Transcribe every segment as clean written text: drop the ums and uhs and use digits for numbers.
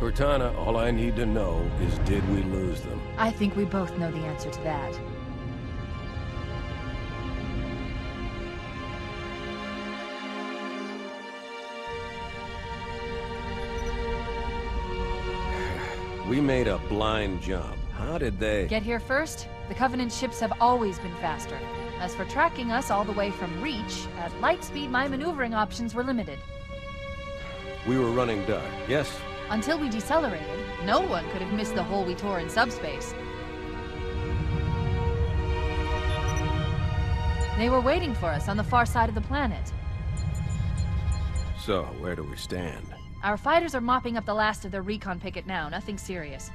Cortana, all I need to know is did we lose them? I think we both know the answer to that. We made a blind jump. How did they... Get here first? The Covenant ships have always been faster. As for tracking us all the way from Reach, at light speed my maneuvering options were limited. We were running dark, yes? Until we decelerated, no one could have missed the hole we tore in subspace. They were waiting for us on the far side of the planet. So, where do we stand? Our fighters are mopping up the last of their recon picket now, nothing serious.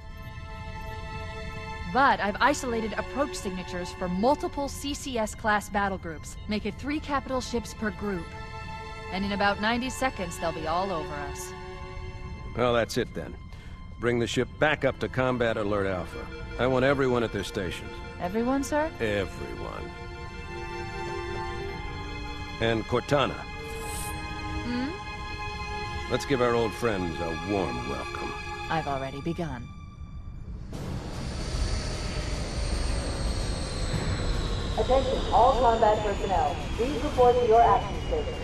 But I've isolated approach signatures for multiple CCS-class battle groups. Make it 3 capital ships per group. And in about 90 seconds, they'll be all over us. Well, that's it then. Bring the ship back up to Combat Alert Alpha. I want everyone at their stations. Everyone, sir? Everyone. And Cortana. Let's give our old friends a warm welcome. I've already begun. Attention, all combat personnel. Please report to your action station.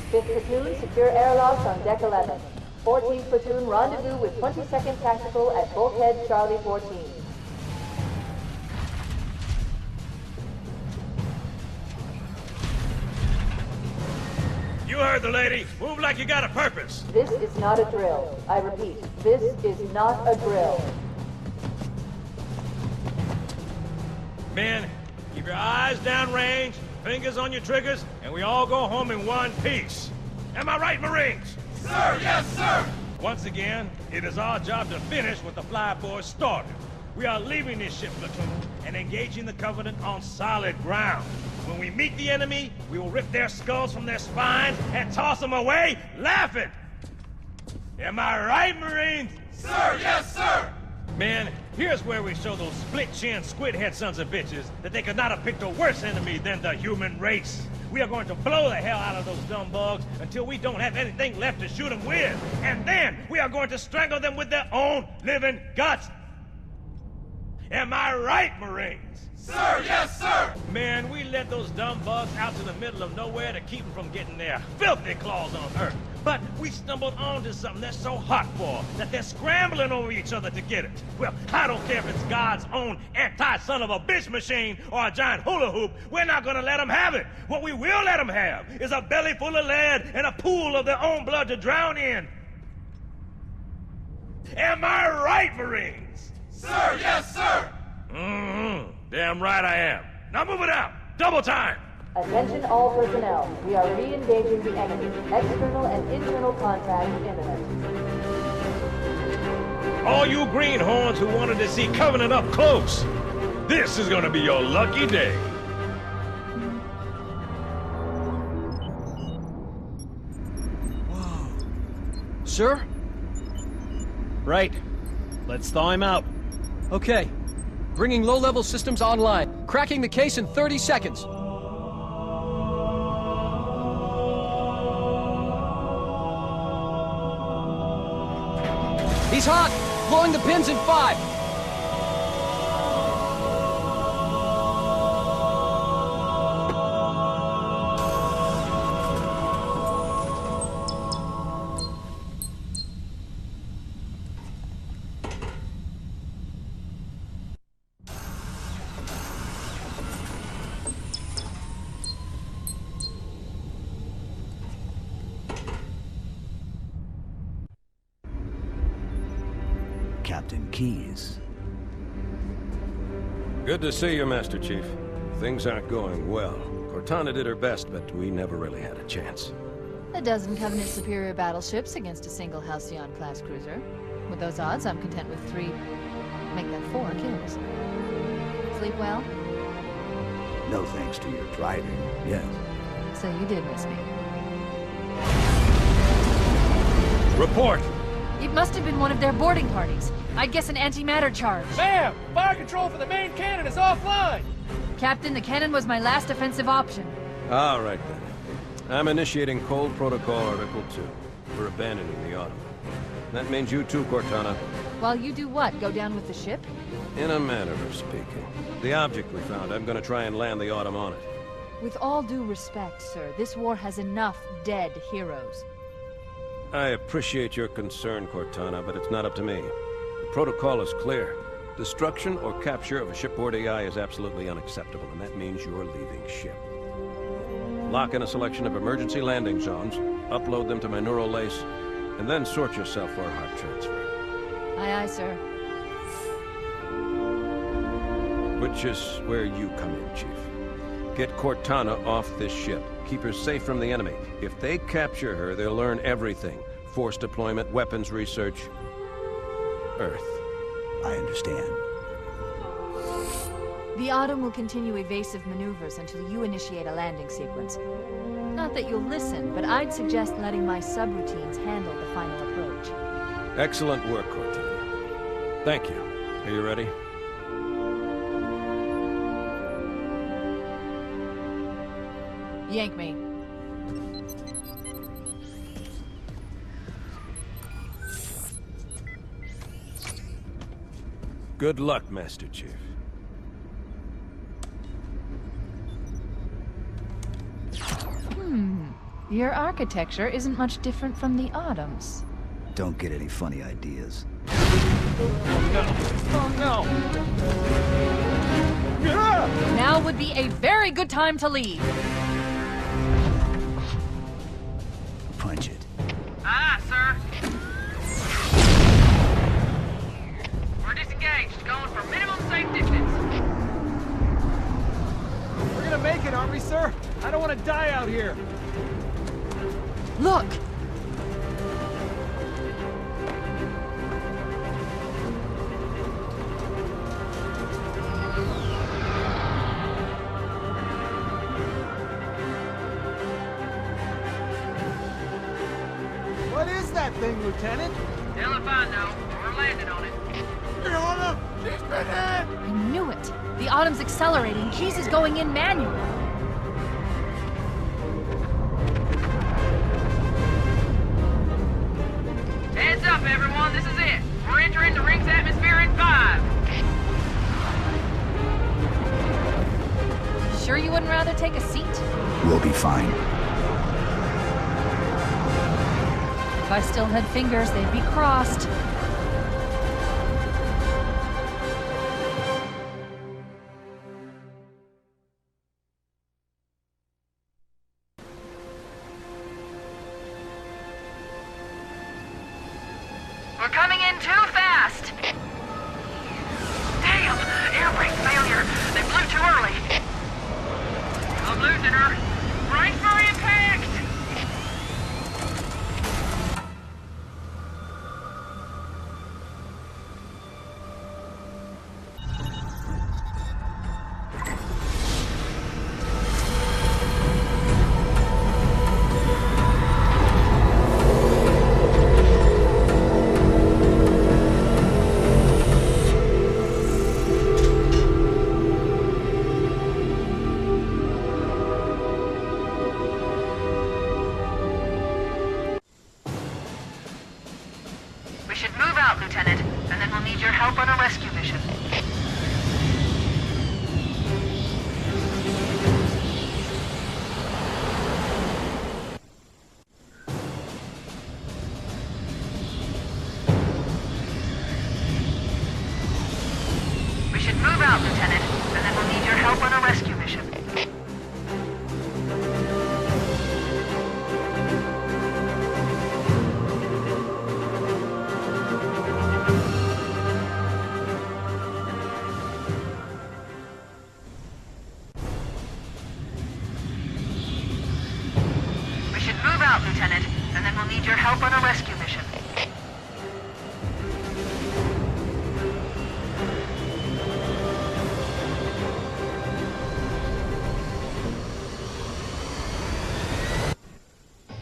Fifth platoon, secure airlocks on deck 11. 14th platoon, rendezvous with 22nd Tactical at bulkhead Charlie 14. You heard the lady. Move like you got a purpose. This is not a drill. I repeat, this is not a drill. Men, keep your eyes downrange, fingers on your triggers, and we all go home in one piece. Am I right, Marines? Sir, yes, sir! Once again, it is our job to finish what the flyboys started. We are leaving this ship platoon and engaging the Covenant on solid ground. When we meet the enemy, we will rip their skulls from their spines and toss them away, laughing! Am I right, Marines? Sir, yes, sir! Men, here's where we show those split-chin, squid-head sons of bitches that they could not have picked a worse enemy than the human race. We are going to blow the hell out of those dumb bugs until we don't have anything left to shoot them with. And then we are going to strangle them with their own living guts. Am I right, Marines? Sir, yes, sir! Man, we let those dumb bugs out to the middle of nowhere to keep them from getting their filthy claws on Earth. But we stumbled onto something they're so hot for that they're scrambling over each other to get it. Well, I don't care if it's God's own anti-son-of-a-bitch machine or a giant hula hoop. We're not gonna let them have it. What we will let them have is a belly full of lead and a pool of their own blood to drown in. Am I right, Marines? Sir, yes, sir! Damn right I am. Now move it out. Double time. Attention all personnel. We are re-engaging the enemy. External and internal contact imminent. All you greenhorns who wanted to see Covenant up close, this is gonna be your lucky day. Whoa. Sir? Right. Let's thaw him out. Okay. Bringing low-level systems online. Cracking the case in 30 seconds. He's hot! Blowing the pins in 5! Captain Keyes. Good to see you, Master Chief. Things aren't going well. Cortana did her best, but we never really had a chance. A dozen Covenant superior battleships against a single Halcyon-class cruiser. With those odds, I'm content with 3, make that 4 kills. Sleep well? No thanks to your driving, yes. So you did miss me. Report. It must have been one of their boarding parties. I'd guess an antimatter charge. Ma'am! Fire control for the main cannon is offline! Captain, the cannon was my last offensive option. All right, then. I'm initiating Cold Protocol Article 2. We're abandoning the Autumn. That means you too, Cortana. While you do what? Go down with the ship? In a manner of speaking. The object we found, I'm gonna try and land the Autumn on it. With all due respect, sir, this war has enough dead heroes. I appreciate your concern, Cortana, but it's not up to me. The protocol is clear. Destruction or capture of a shipboard AI is absolutely unacceptable, and that means you're leaving ship. Lock in a selection of emergency landing zones, upload them to my neural lace, and then sort yourself for a heart transfer. Aye, aye, sir. Which is where you come in, Chief. Get Cortana off this ship. Keep her safe from the enemy. If they capture her, they'll learn everything. Force deployment, weapons research. Earth. I understand. The Autumn will continue evasive maneuvers until you initiate a landing sequence. Not that you'll listen, but I'd suggest letting my subroutines handle the final approach. Excellent work, Cortana. Thank you. Are you ready? Yank me. Good luck, Master Chief. Your architecture isn't much different from the Autumn's. Don't get any funny ideas. Oh no! Now would be a very good time to leave. Punch it. Aye, sir. We're disengaged, going for minimum safe distance. We're gonna make it, aren't we, sir? I don't want to die out here. Look! What is that thing, Lieutenant? Hell if I know. We're landing on it. She's been hit! I knew it. The Autumn's accelerating. Keys is going in manual. Heads up, everyone. This is it. We're entering the ring's atmosphere in 5. Sure you wouldn't rather take a seat? We'll be fine. If I still had fingers, they'd be crossed. We're coming in too fast. Damn! Air brake failure. They blew too early. I'm losing her. Brace for impact! We should move out, Lieutenant, and then we'll need your help on a rescue mission. We should move out, Lieutenant, and then we'll need your help on a rescue mission. We should move out, Lieutenant, and then we'll need your help on a rescue mission.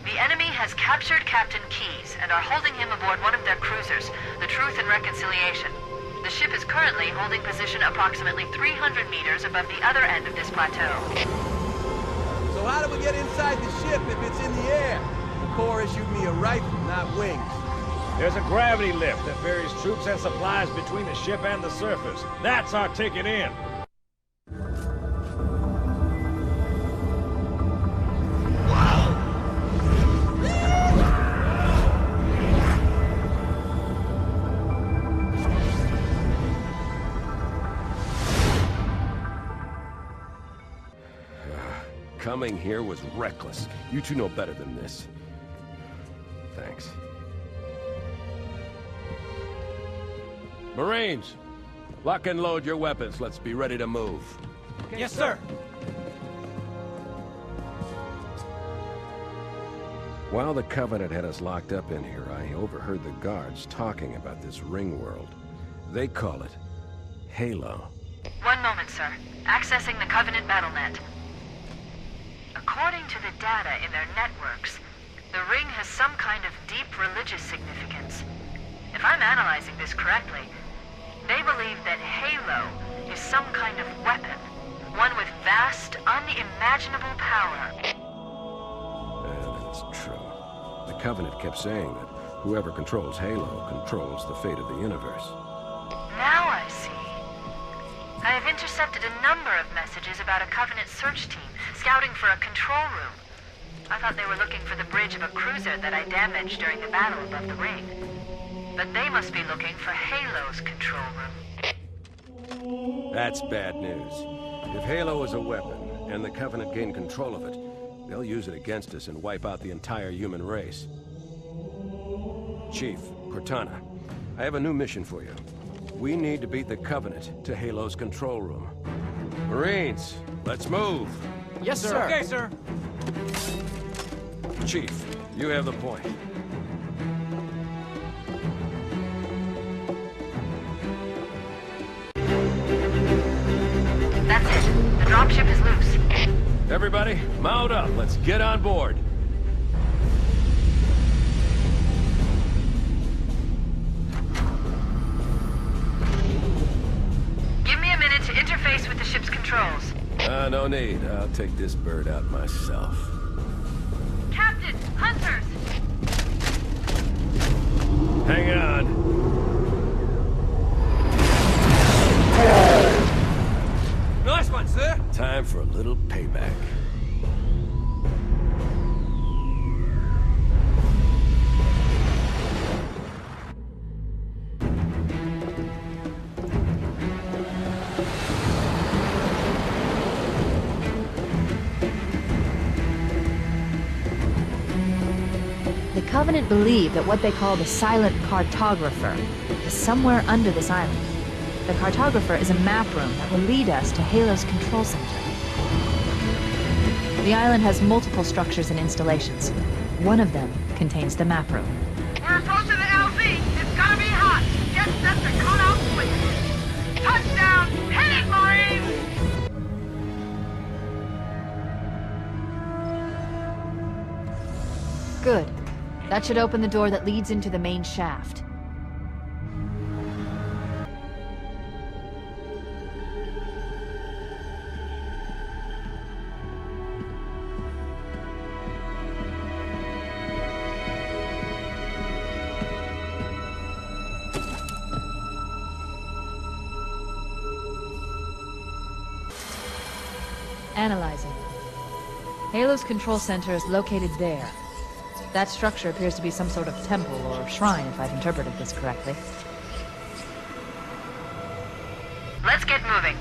The enemy has captured Captain Key. Chinese and are holding him aboard one of their cruisers, the Truth and Reconciliation. The ship is currently holding position approximately 300 meters above the other end of this plateau. So how do we get inside the ship if it's in the air? The Corps issued me a rifle, not wings. There's a gravity lift that ferries troops and supplies between the ship and the surface. That's our ticket in. Coming here was reckless. You two know better than this. Thanks. Marines, lock and load your weapons. Let's be ready to move. Okay, yes, sir. While the Covenant had us locked up in here, I overheard the guards talking about this ring world. They call it Halo. One moment, sir. Accessing the Covenant BattleNet. According to the data in their networks, the ring has some kind of deep religious significance. If I'm analyzing this correctly, they believe that Halo is some kind of weapon, one with vast, unimaginable power. That's true. The Covenant kept saying that whoever controls Halo controls the fate of the universe. Now I see. I have intercepted a number of messages about a Covenant search team scouting for a control room. I thought they were looking for the bridge of a cruiser that I damaged during the battle above the ring. But they must be looking for Halo's control room. That's bad news. If Halo is a weapon, and the Covenant gain control of it, they'll use it against us and wipe out the entire human race. Chief, Cortana, I have a new mission for you. We need to beat the Covenant to Halo's control room. Marines, let's move! Yes, sir. Okay, sir. Chief, you have the point. That's it. The dropship is loose. Everybody, mount up. Let's get on board. Give me a minute to interface with the ship's controls. No need. I'll take this bird out myself. Captain, hunters! Hang on. Nice one, sir. Time for a little payback. The Covenant believe that what they call the silent cartographer is somewhere under this island. The cartographer is a map room that will lead us to Halo's control center. The island has multiple structures and installations. One of them contains the map room. We're approaching the LZ. It's gonna be hot. Get set to cut out quick. Touchdown! Hit it, Marines! Good. That should open the door that leads into the main shaft. Analyzing. Halo's control center is located there. That structure appears to be some sort of temple or shrine, if I've interpreted this correctly. Let's get moving.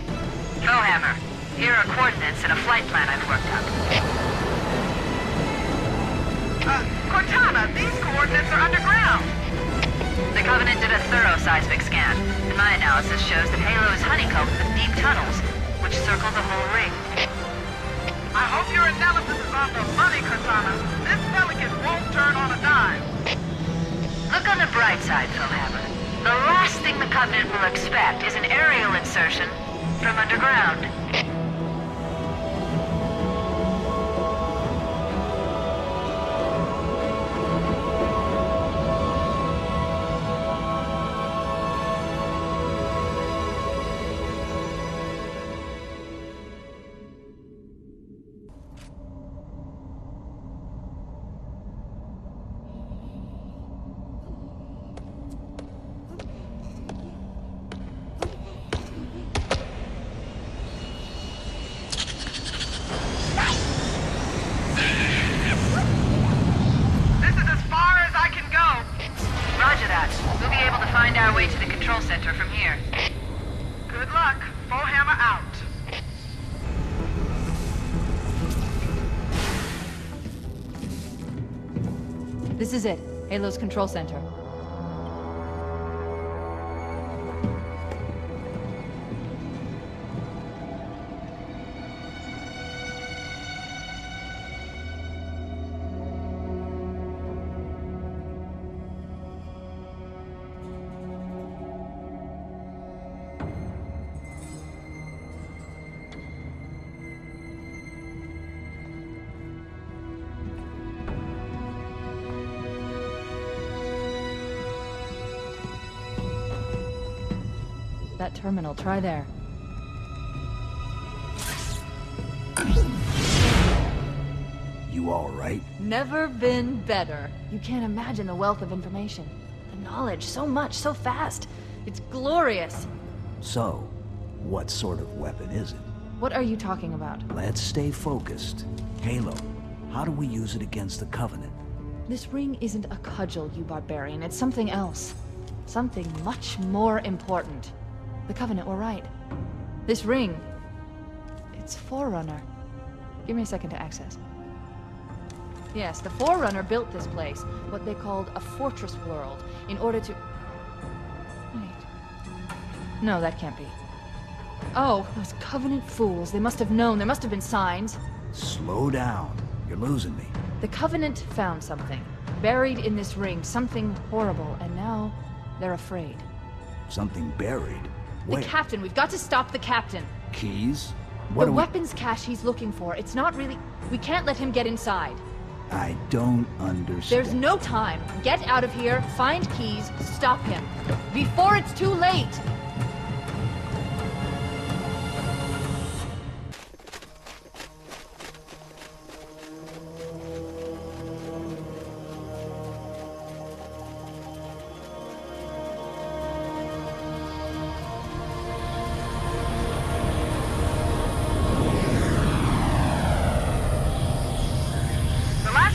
Crowhammer, here are coordinates and a flight plan I've worked out. Cortana, these coordinates are underground. The Covenant did a thorough seismic scan, and my analysis shows that Halo is honeycombed with deep tunnels, which circle the whole ring. I hope your analysis is on the money, Cortana. This Pelican won't turn on a dime. Look on the bright side, Crowhammer. The last thing the Covenant will expect is an aerial insertion from underground. hot. We'll be able to find our way to the control center from here. Good luck. Bullhammer out. This is it. Halo's control center. That terminal, try there. You all right? Never been better. You can't imagine the wealth of information. The knowledge, so much, so fast. It's glorious. So, what sort of weapon is it? What are you talking about? Let's stay focused. Halo, how do we use it against the Covenant? This ring isn't a cudgel, you barbarian. It's something else. Something much more important. The Covenant were right. This ring... it's Forerunner. Give me a second to access. Yes, the Forerunner built this place, what they called a fortress world, in order to... Wait. No, that can't be. Oh, those Covenant fools. They must have known. There must have been signs. Slow down. You're losing me. The Covenant found something. Buried in this ring. Something horrible. And now, they're afraid. Something buried? The Wait. captain. We've got to stop the captain. Keys? The weapons cache he's looking for. It's not really... We can't let him get inside. I don't understand. There's no time. Get out of here, find keys, stop him. Before it's too late!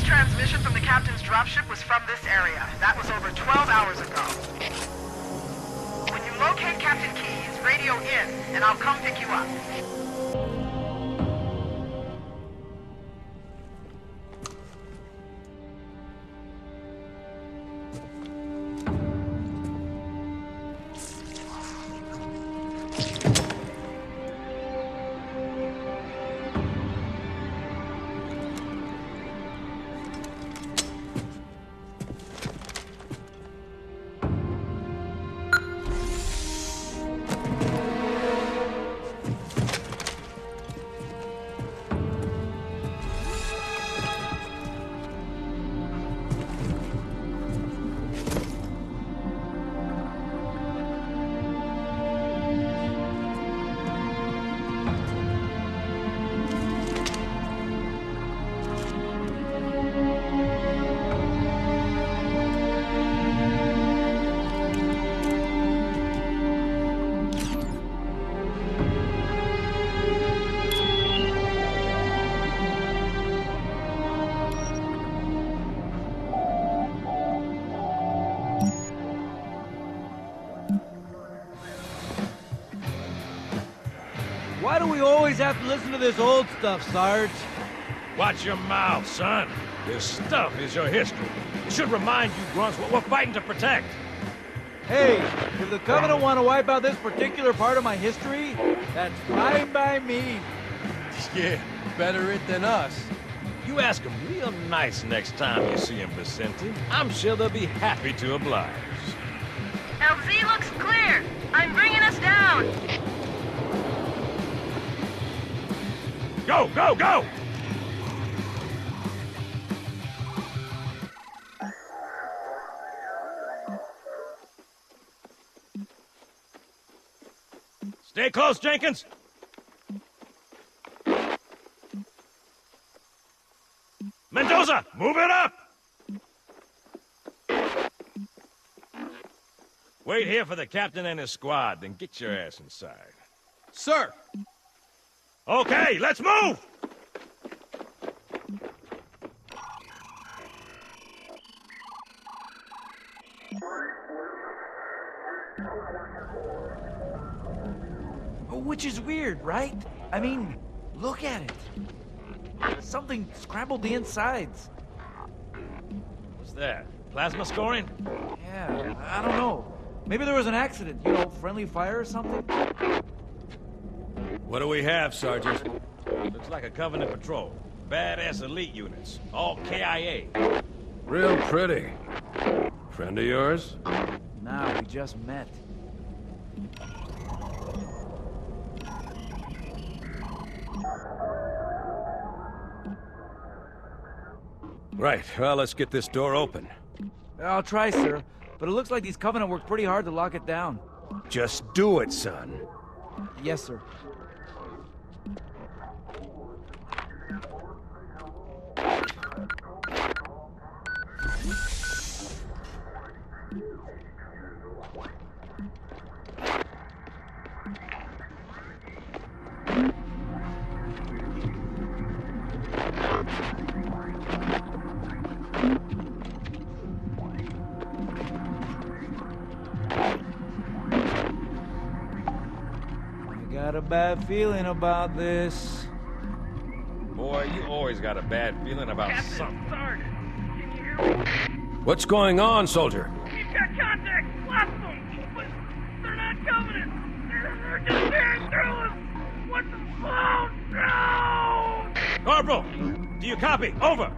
Transmission from the captain's dropship was from this area. That was over 12 hours ago. When you locate Captain Keyes, radio in, and I'll come pick you up. Why do we always have to listen to this old stuff, Sarge? Watch your mouth, son. This stuff is your history. It should remind you, grunts, what we're fighting to protect. Hey, if the Covenant want to wipe out this particular part of my history, that's fine by me. Yeah, better it than us. You ask them real nice next time you see him, Vicente. I'm sure they'll be happy to oblige. LZ looks clear. I'm bringing us down. Go, go, go! Stay close, Jenkins. Mendoza, move it up! Wait here for the captain and his squad, then get your ass inside. Sir! Okay, let's move! Which is weird, right? I mean, look at it. Something scrambled the insides. What's that? Plasma scoring? Yeah, I don't know. Maybe there was an accident, you know, friendly fire or something? What do we have, Sergeant? Looks like a Covenant patrol. Badass elite units. All KIA. Real pretty. Friend of yours? Nah, we just met. Right, well, let's get this door open. I'll try, sir. But it looks like these Covenant worked pretty hard to lock it down. Just do it, son. Yes, sir. Got a bad feeling about this. Boy, you always got a bad feeling about something. Sergeant, can you hear me? What's going on, soldier? He's got contact. Lots of them. But they're not Covenant. They're just tearing through us. What the fuck? No! Corporal, do you copy? Over.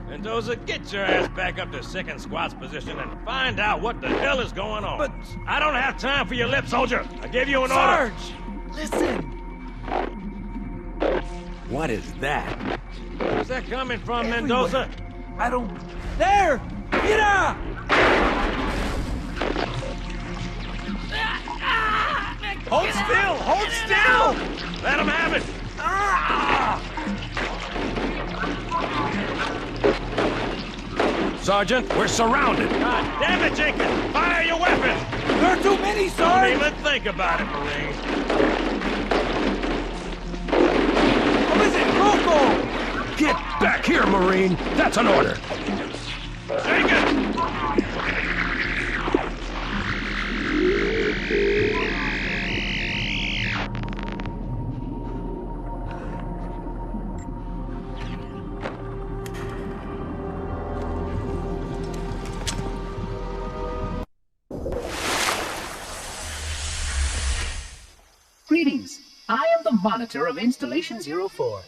Mendoza, get your ass back up to second squad's position and find out what the hell is going on. But I don't have time for your lip, soldier. I gave you an order. Sarge, listen. What is that? Where's that coming from, Mendoza? I don't... There! Mira! Hold still! Hold still! Let him have it! Sergeant, we're surrounded. God damn it, Jenkins! Fire your weapons! There are too many, Don't Sarge! even think about it, Marine. What is it? Rocco! Get back here, Marine! That's an order! Jenkins! Greetings. I am the monitor of Installation 04.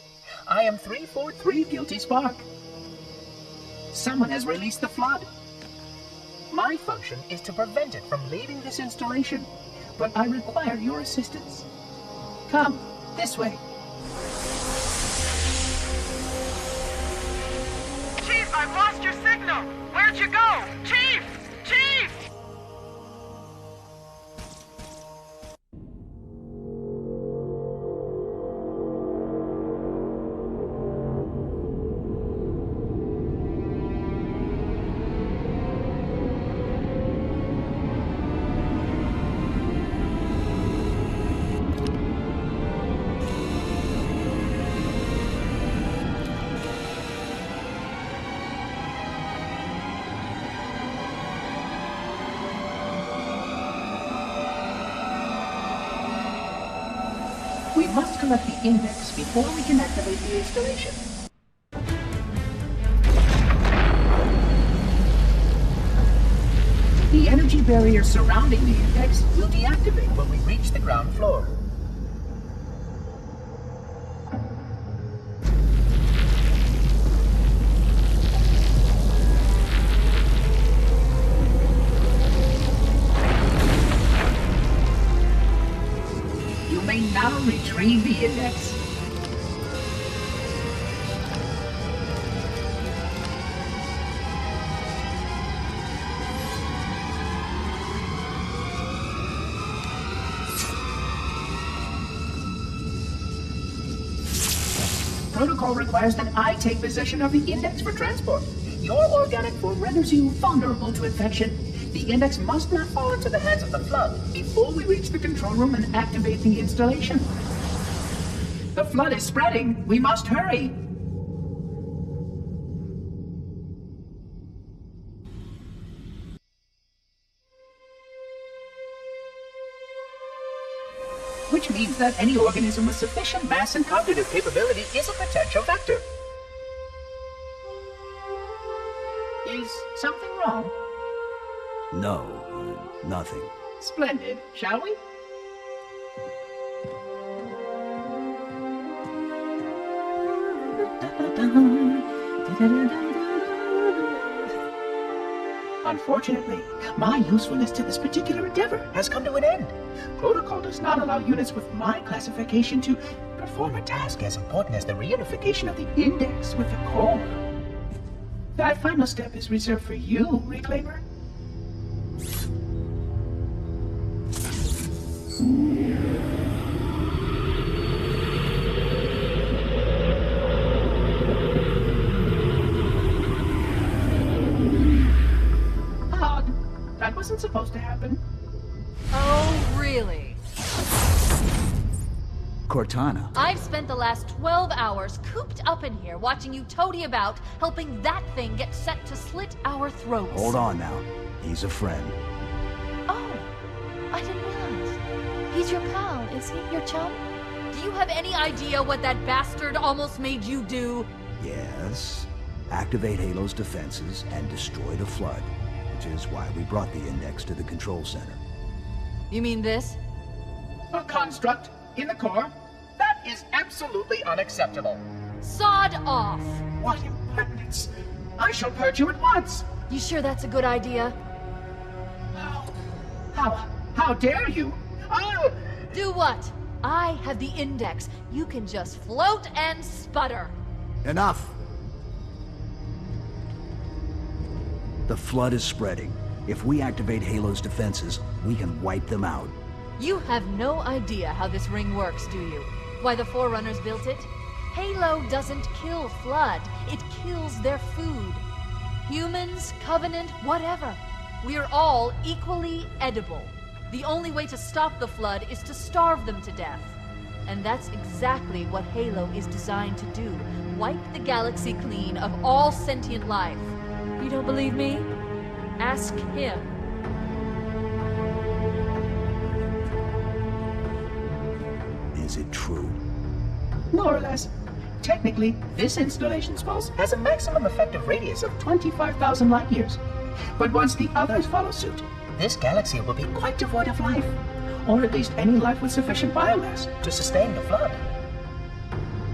I am 343 Guilty Spark. Someone has released the flood. My function is to prevent it from leaving this installation, but I require your assistance. Come, this way. Chief, I've lost your signal. Where'd you go? Chief! Chief! We must collect the index before we can activate the installation. The energy barrier surrounding the index will deactivate when we reach the ground floor. You may now retrieve the index. Protocol requires that I take possession of the index for transport. Your organic form renders you vulnerable to infection. The index must not fall into the hands of the flood before we reach the control room and activate the installation. The flood is spreading. We must hurry. which means that any organism with sufficient mass and cognitive capability is a potential vector. Is something wrong? No, nothing. Splendid, shall we? Unfortunately, my usefulness to this particular endeavor has come to an end. Protocol does not allow units with my classification to perform a task as important as the reunification of the index with the core. That final step is reserved for you, Reclaimer. That wasn't supposed to happen. Oh, really? Cortana. I've spent the last 12 hours cooped up in here watching you toady about, helping that thing get set to slit our throats. Hold on now. He's a friend. Oh, I didn't realize. He's your pal, is he? Your chum? Do you have any idea what that bastard almost made you do? Yes. Activate Halo's defenses and destroy the Flood, which is why we brought the index to the control center. You mean this? A construct in the core? That is absolutely unacceptable. Sod off! What impertinence! I shall purge you at once! You sure that's a good idea? How dare you? Oh! Do what? I have the index. You can just float and sputter. Enough! The Flood is spreading. If we activate Halo's defenses, we can wipe them out. You have no idea how this ring works, do you? Why the Forerunners built it? Halo doesn't kill Flood. It kills their food. Humans, Covenant, whatever. We're all equally edible. The only way to stop the Flood is to starve them to death. And that's exactly what Halo is designed to do. Wipe the galaxy clean of all sentient life. You don't believe me? Ask him. Is it true? More or less. Technically, this installation's pulse has a maximum effective radius of 25,000 light years. But once the others follow suit, this galaxy will be quite devoid of life. Or at least any life with sufficient biomass to sustain the Flood.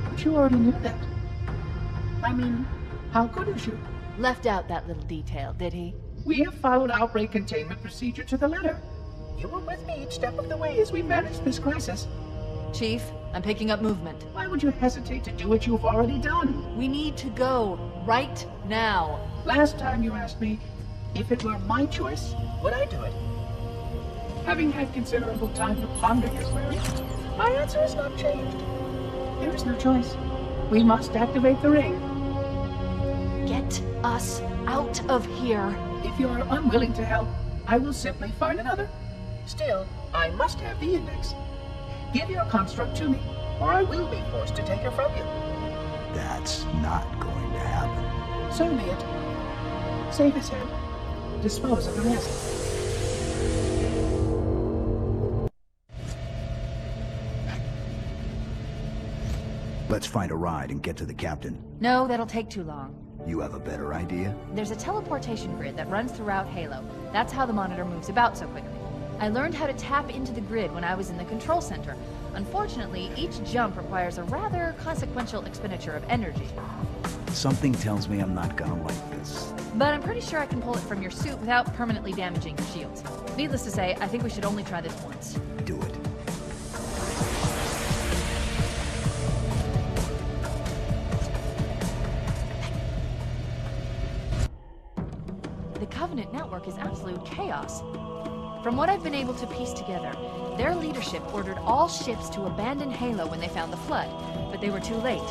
But you already knew that. I mean, how couldn't you? Left out that little detail, did he? We have followed outbreak containment procedure to the letter. You were with me each step of the way as we managed this crisis. Chief, I'm picking up movement. Why would you hesitate to do what you've already done? We need to go right now. Last time you asked me, if it were my choice, would I do it? Having had considerable time to ponder your query, my answer has not changed. There is no choice. We must activate the ring. Get us out of here. If you are unwilling to help, I will simply find another. Still, I must have the index. Give your construct to me, or I will be forced to take it from you. That's not going to happen. So be it. Save his head. Dispose of the rest. Let's find a ride and get to the captain. No, that'll take too long. You have a better idea? There's a teleportation grid that runs throughout Halo. That's how the monitor moves about so quickly. I learned how to tap into the grid when I was in the control center. Unfortunately, each jump requires a rather consequential expenditure of energy. Something tells me I'm not gonna like this. But I'm pretty sure I can pull it from your suit without permanently damaging your shields. Needless to say, I think we should only try this once. Do it. The Covenant network is absolute chaos. From what I've been able to piece together, their leadership ordered all ships to abandon Halo when they found the Flood, but they were too late.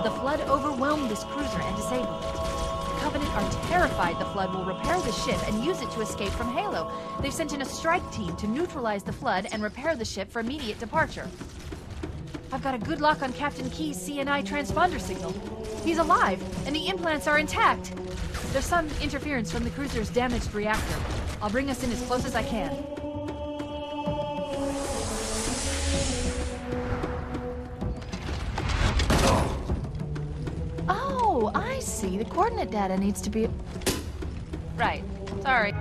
The Flood overwhelmed this cruiser and disabled it. The Covenant are terrified the Flood will repair the ship and use it to escape from Halo. They've sent in a strike team to neutralize the Flood and repair the ship for immediate departure. I've got a good lock on Captain Key's CNI transponder signal. He's alive, and the implants are intact. There's some interference from the cruiser's damaged reactor. I'll bring us in as close as I can. I see. The coordinate data needs to be... Right. Sorry.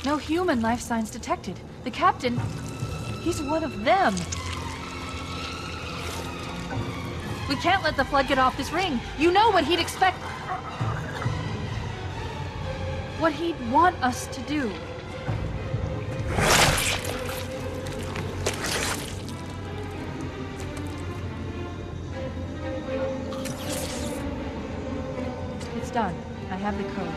No human life signs detected. The captain, he's one of them. We can't let the flood get off this ring. You know what he'd expect. What he'd want us to do. It's done. I have the code.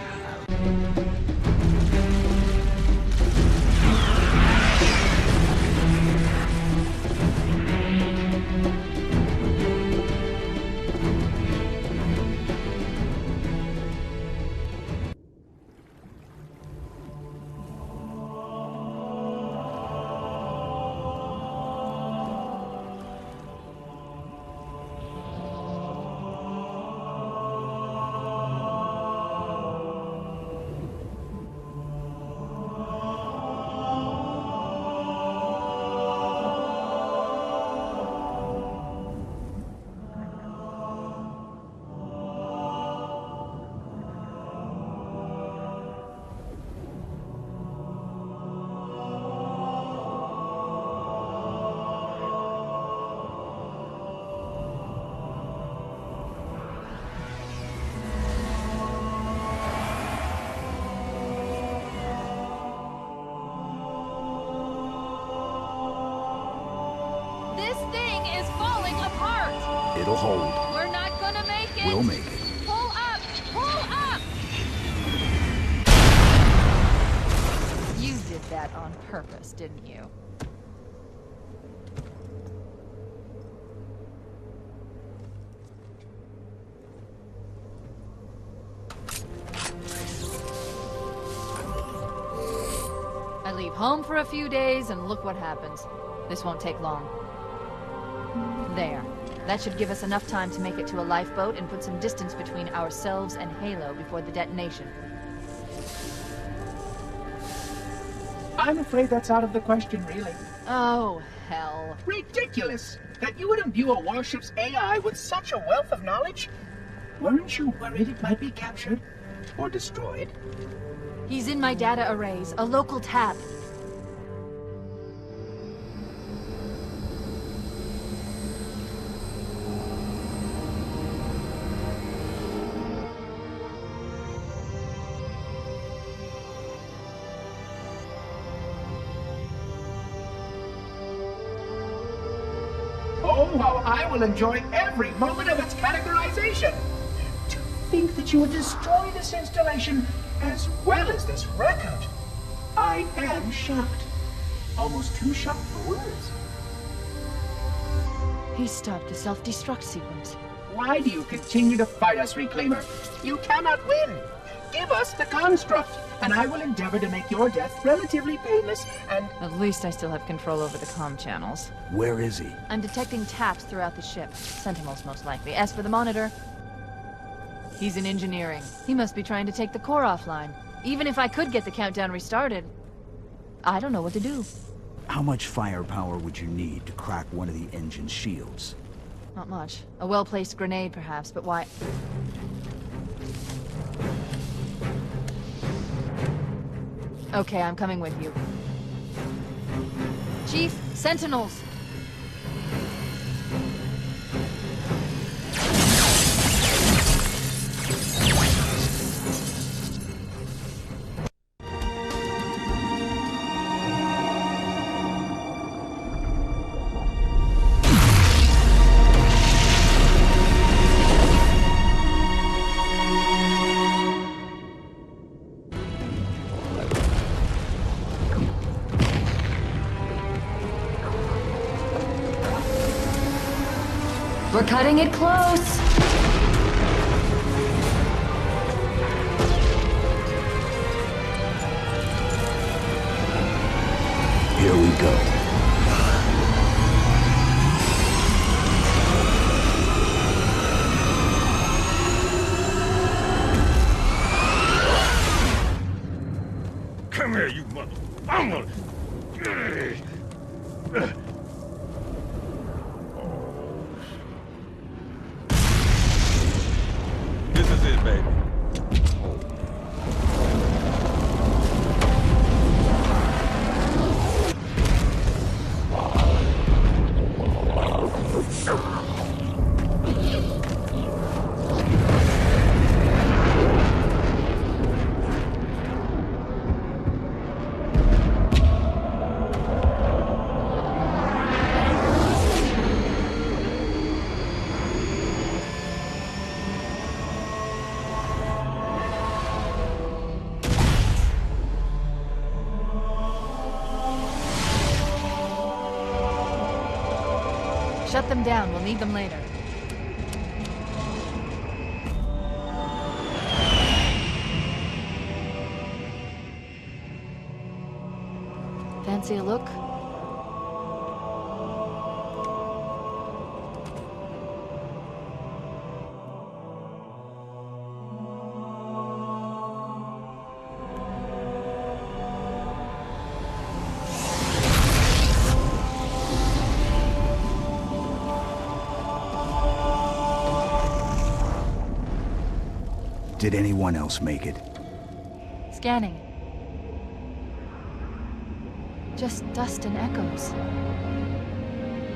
It'll hold. We're not gonna make it! We'll make it. Pull up! Pull up! You did that on purpose, didn't you? I leave home for a few days and look what happens. This won't take long. There. That should give us enough time to make it to a lifeboat and put some distance between ourselves and Halo before the detonation. I'm afraid that's out of the question, really. Oh, hell. Ridiculous! That you would imbue a warship's AI with such a wealth of knowledge? Weren't you worried it might be captured? Or destroyed? He's in my data arrays, a local tab. Oh, how I will enjoy every moment of its categorization! To think that you would destroy this installation as well as this record. I am shocked. Almost too shocked for words. He stopped the self-destruct sequence. Why do you continue to fight us, Reclaimer? You cannot win! Give us the construct, and I will endeavor to make your death relatively painless and... At least I still have control over the comm channels. Where is he? I'm detecting taps throughout the ship. Sentinels, most likely. As for the monitor... he's in engineering. He must be trying to take the core offline. Even if I could get the countdown restarted, I don't know what to do. How much firepower would you need to crack one of the engine's shields? Not much. A well-placed grenade, perhaps, but why... Okay, I'm coming with you. Chief, Sentinels! We're cutting it close! Here we go. Come here, you mother... I'm This is it, baby. Shut them down. We'll need them later. Fancy a look? Did anyone else make it? Scanning. Just dust and echoes.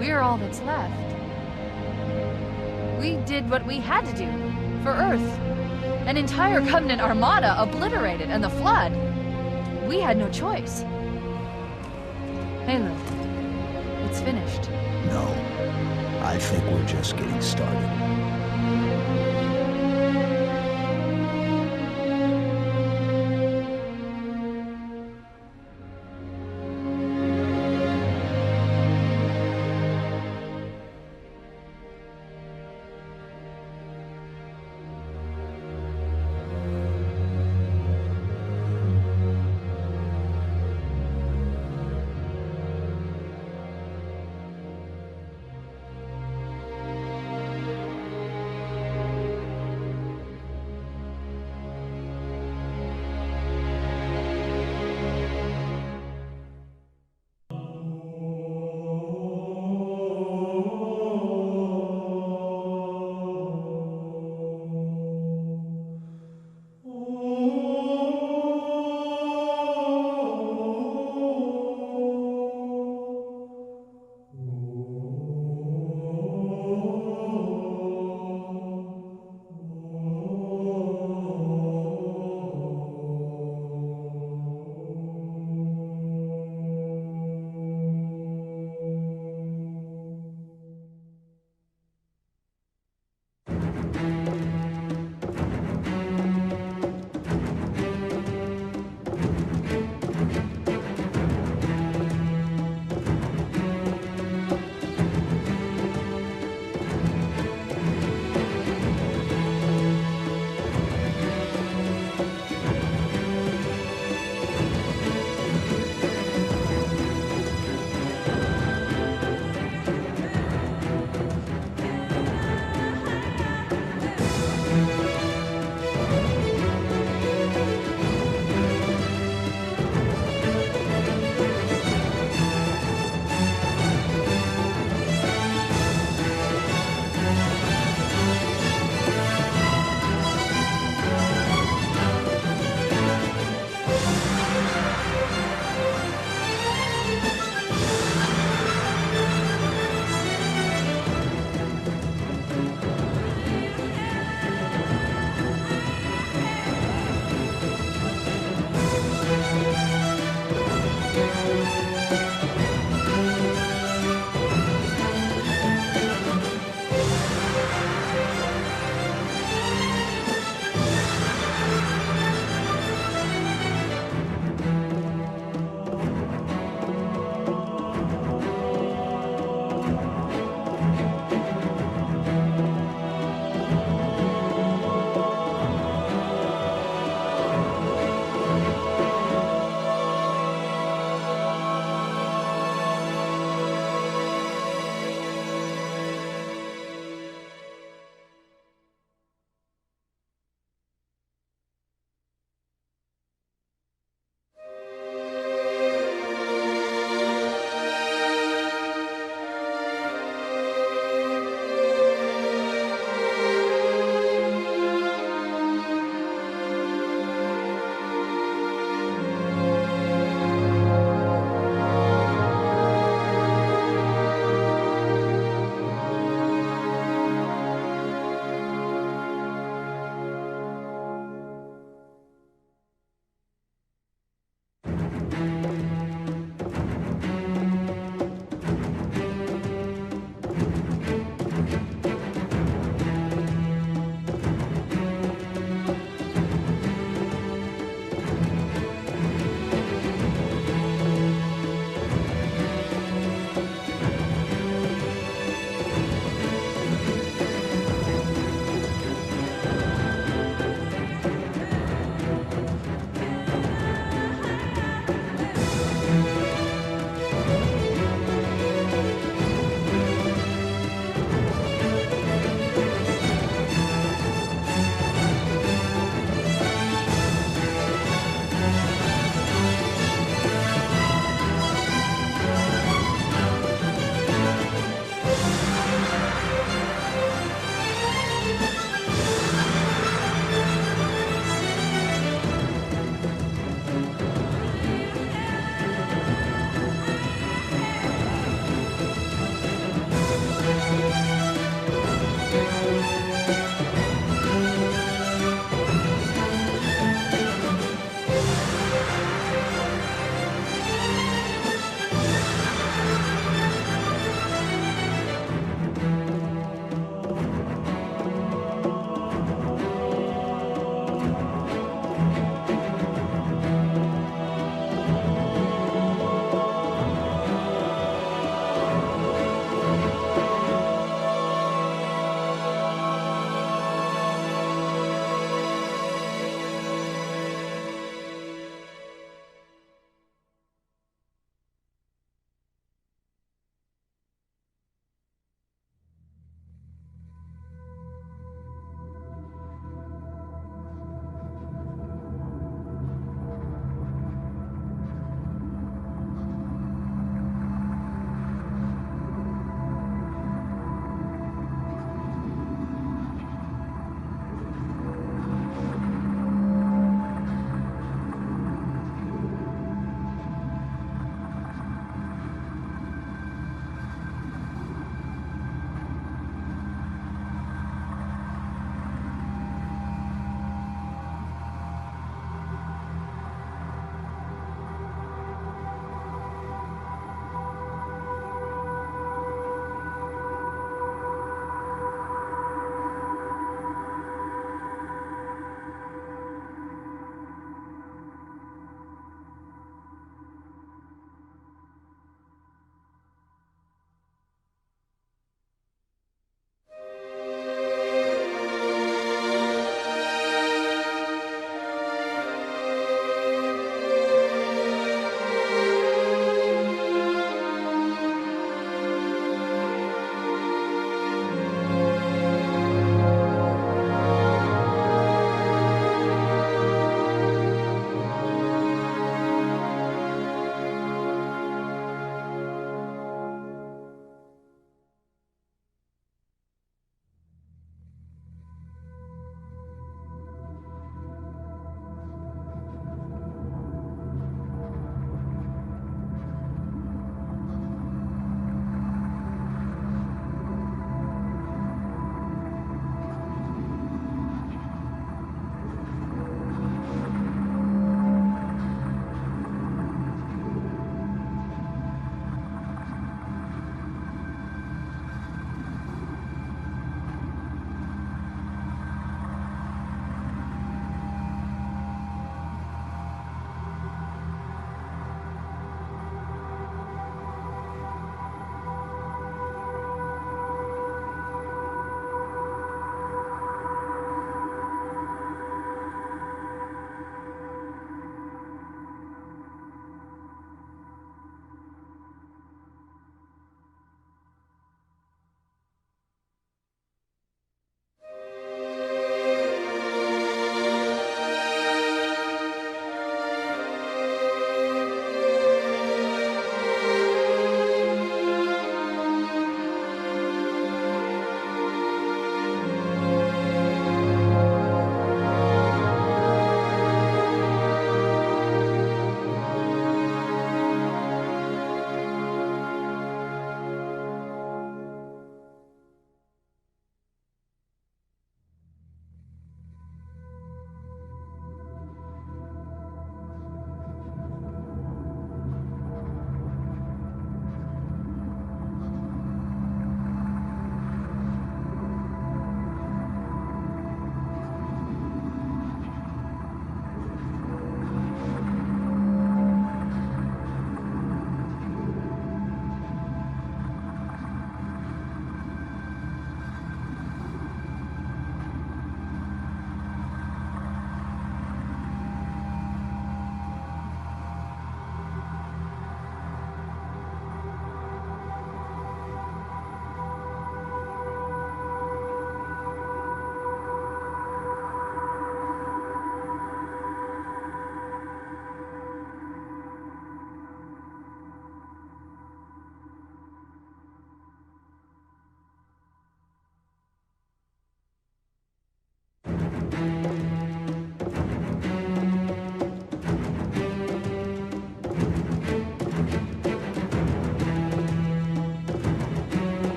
We're all that's left. We did what we had to do for Earth. An entire Covenant armada obliterated, and the Flood. We had no choice. Halo, it's finished. No. I think we're just getting started.